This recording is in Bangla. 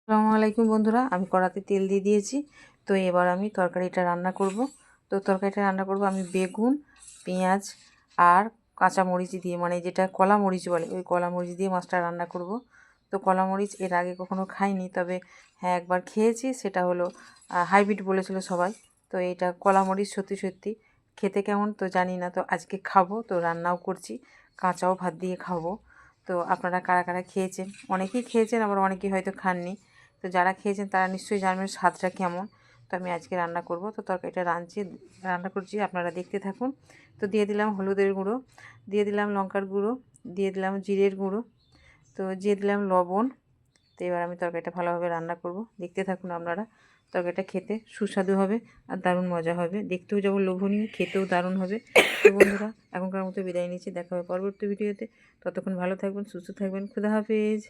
আসসালামু আলাইকুম বন্ধুরা, আমি কড়াতে তেল দিয়ে দিয়েছি। তো এবার আমি তরকারিটা রান্না করব। তো তরকারিটা রান্না করব আমি বেগুন, পেঁয়াজ আর কাঁচা মরিচ দিয়ে, মানে যেটা কলা মরিচ বলে, ওই কলা মরিচ দিয়ে মাছটা রান্না করব। তো কলা মরিচ এর আগে কখনো খাইনি, তবে হ্যাঁ একবার খেয়েছি, সেটা হলো হাইব্রিড বলেছিল সবাই। তো এইটা কলা মরিচ সত্যি সত্যি খেতে কেমন তো জানি না, তো আজকে খাবো, তো রান্নাও করছি, কাঁচাও ভাত দিয়ে খাবো। তো আপনারা কারা কারা খেয়েছেন? অনেকেই খেয়েছেন, আবার অনেকেই হয়তো খাননি। তো যারা খেয়েছেন তারা নিশ্চয়ই জানবেন স্বাদটা কেমন। তো আমি আজকে রান্না করব, তো তরকারিটা রান্না করছি, আপনারা দেখতে থাকুন। তো দিয়ে দিলাম হলুদের গুঁড়ো, দিয়ে দিলাম লঙ্কার গুঁড়ো, দিয়ে দিলাম জিরের গুঁড়ো, তো দিয়ে দিলাম লবণ। তো এবার আমি তরকারিটা ভালোভাবে রান্না করব, দেখতে থাকুন আপনারা। তরকারিটা খেতে সুস্বাদু হবে আর দারুণ মজা হবে, দেখতেও যেমন লোভনীয়, খেতেও দারুণ হবে। তো বন্ধুরা, এখনকার মতো বিদায় নিচ্ছি, দেখা হবে পরবর্তী ভিডিওতে। ততক্ষণ ভালো থাকবেন, সুস্থ থাকবেন, খুদা হাফেজ।